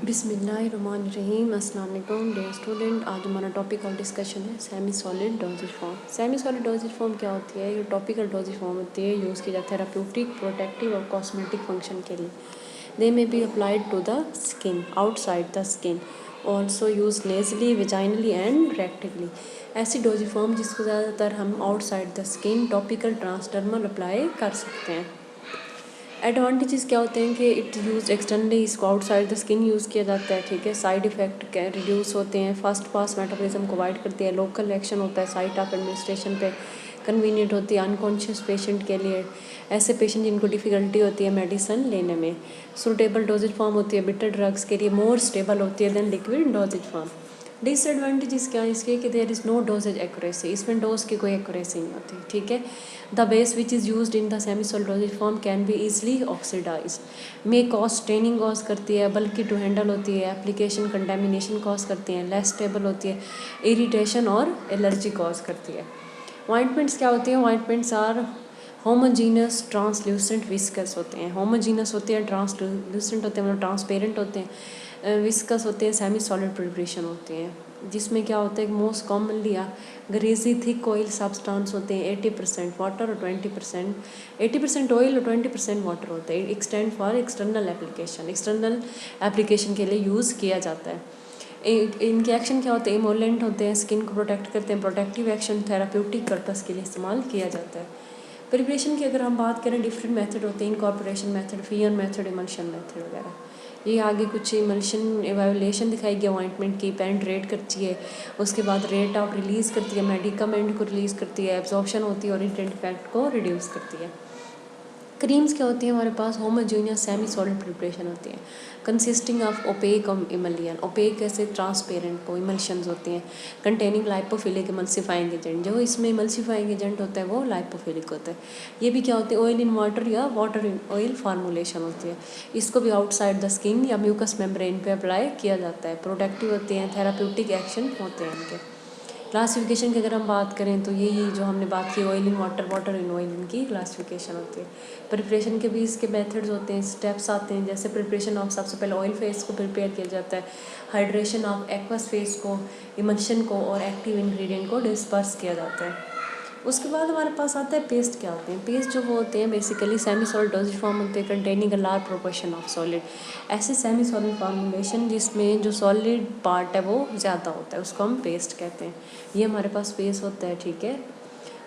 बिस्मिल्लाहिर्रहमानिर्रहीम। अस्सलाम वालेकुम डियर स्टूडेंट। आज हमारा टॉपिक ऑफ डिस्कशन है semi solid dosage form. Semi solid dosage form क्या होती है? ये टॉपिकल डोजेज फॉर्म होती है, यूज़ की जाती है थेराप्यूटिक, प्रोटेक्टिव और कॉस्मेटिक फंक्शन के लिए। They may be applied to the skin, outside the skin, also use nasally, vaginally and rectally. ऐसी डोजेज फॉर्म जिसको ज़्यादातर हम outside the skin, topical, transdermal apply कर सकते हैं। एडवांटेजेस क्या होते हैं कि इट यूज एक्सटर्नली, इसको आउटसाइड द स्किन यूज़ किया जाता है, ठीक है। साइड इफ़ेक्ट रिड्यूस होते हैं, फास्ट पास मेटाबॉलिज्म को अवॉइड करती है, लोकल एक्शन होता है साइट ऑफ एडमिनिस्ट्रेशन पे, कन्वीनियंट होती है अनकॉन्शियस पेशेंट के लिए, ऐसे पेशेंट जिनको डिफ़िकल्टी होती है मेडिसिन लेने में। सूटेबल डोजेज फॉर्म होती है बिटर ड्रग्स के लिए, मोर स्टेबल होती है than liquid dosage form. Disadvantages क्या है इसके कि there is no dosage accuracy, इसमें डोज की कोई एक्यूरेसी नहीं होती, ठीक है। The base which is used in the semi solid dosage form can be easily oxidise, may cause staining cause करती है, बल्कि टू हैंडल होती है, एप्लीकेशन कंटेमिनेशन कॉज करती है, लेस स्टेबल होती है, इरीटेशन और एलर्जी कॉज करती है। ऑइंटमेंट्स क्या होती हैं? Ointments are homogeneous, translucent, viscous होते हैं। होमोजीनस होते हैं, ट्रांसल्यूसेंट होते हैं, मतलब ट्रांसपेरेंट होते हैं, विस्कस होते हैं, सेमी सॉलिड प्रिपरेशन होते हैं। जिसमें क्या होता है कि most commonly greasy thick oil substance होते हैं, 80% वाटर और 20%, 80% ऑयल और 20% वाटर होता है। Extend for external application, external application के लिए यूज़ किया जाता है। इनके एक्शन क्या होते हैं? इमोलेंट होते हैं, स्किन को प्रोटेक्ट करते हैं, प्रोटेक्टिव एक्शन, थेराप्यूटिक पर्पस के लिए इस्तेमाल किया जाता है। प्रिपरेशन की अगर हम बात करें, डिफरेंट मेथड होते हैं, incorporation method, fear method, emulsion method वगैरह। ये आगे कुछ इमल्शन एवेल्यूएशन दिखाई गई ऑइंटमेंट की, पेनिट्रेट करती है, उसके बाद रेट ऑफ रिलीज़ करती है, मेडिकामेंट को रिलीज़ करती है, एब्जॉर्प्शन होती है और इरिटेंट इफेक्ट को रिड्यूस करती है। क्रीम्स क्या होती हैं हमारे पास? होमोजेनियस सेमी सॉलिड प्रिपरेशन होती हैं, कंसिस्टिंग ऑफ ओपेक इमलियन, ओपेक कैसे? ट्रांसपेरेंट को इमल्शंस होती हैं, कंटेनिंग लाइपोफिलिक इमल्सिफाइंग एजेंट। जो इसमें इमल्सिफाइंग एजेंट होता है वो लाइपोफिलिक होता है। ये भी क्या होते हैं? ऑयल इन वाटर या वाटर इन ऑयल फार्मूलेशन होती है। इसको भी आउटसाइड द स्किन या म्यूकस मेम्ब्रेन पे अप्लाई किया जाता है। प्रोटेक्टिव होते हैं, थेराप्यूटिक एक्शन होते हैं इनके। क्लासिफिकेशन की अगर हम बात करें तो यही जो हमने बात की, oil in water, water in oil, इनकी क्लासिफिकेशन होती है। प्रिपरेशन के भी इसके मेथड्स होते हैं, स्टेप्स आते हैं, जैसे प्रिपरेशन ऑफ सबसे पहले ऑयल फेस को प्रिपेयर किया जाता है, हाइड्रेशन ऑफ एक्वस फेस को, इमल्शन को और एक्टिव इंग्रेडिएंट को डिस्पर्स किया जाता है। उसके बाद हमारे पास आता है पेस्ट। क्या होते हैं पेस्ट? जो वो होते हैं basically semi solid dosage form होते हैं, containing a large proportion of solid. ऐसे सेमी सॉलिड फॉर्मुलेशन जिसमें जो सॉलिड पार्ट है वो ज़्यादा होता है, उसको हम पेस्ट कहते हैं। ये हमारे पास पेस्ट होता है, ठीक है।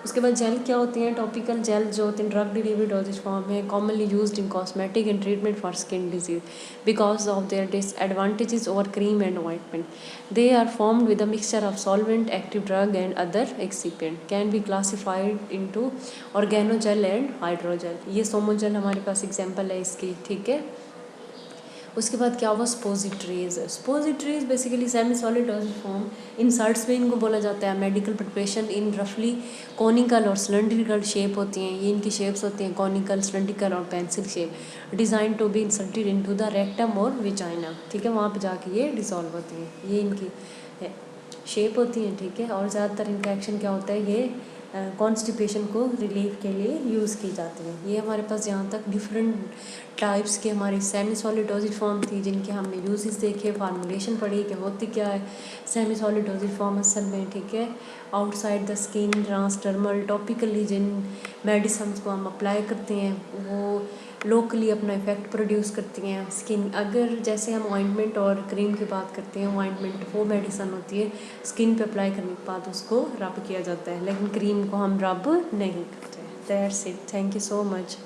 उसके बाद जेल क्या होती हैं? टॉपिकल जेल जो होते हैं ड्रग डिलीवरी डोजेज फॉर्म है, commonly used in cosmetic and treatment for skin disease because of their disadvantages over cream and ointment. They are formed with a mixture of solvent, active drug and other excipient. Can be classified into organogel and hydrogel. ये सोमोजेल हमारे पास example है इसकी, ठीक है। उसके बाद क्या हुआ? Suppositories. Suppositories basically semi solid dosage form inserts में इनको बोला जाता है। मेडिकल प्रिपरेशन इन रफली कॉनिकल और सिलेंड्रिकल शेप होती हैं। ये इनकी शेप्स होती हैं कॉनिकल, सिलेंड्रिकल और pencil shape, design to be inserted into the rectum और विजाइना, ठीक है। वहाँ पे जाके ये डिसॉल्व होती हैं, ये इनकी शेप होती हैं, ठीक है। और ज़्यादातर इनका एक्शन क्या होता है? ये कॉन्स्टिपेशन को रिलीफ के लिए यूज़ की जाती हैं। ये हमारे पास जहाँ तक डिफरेंट टाइप्स के हमारी सेमी सॉलिड डोजेज फॉर्म थी, जिनके हमने यूजेस देखे, फार्मूलेशन पढ़ी कि होती क्या है सेमी सॉलिड डोजेज फॉर्म असल में, ठीक है। Outside the skin, transdermal, topically जिन मेडिसिन को हम अप्लाई करते हैं वो लोकली अपना इफेक्ट प्रोड्यूस करती हैं स्किन। अगर जैसे हम ऑइंटमेंट और क्रीम की बात करते हैं, ऑइंटमेंट वो मेडिसिन होती है स्किन पे अप्लाई करने के बाद उसको रब किया जाता है, लेकिन क्रीम को हम रब नहीं करते। That's it, thank you so much.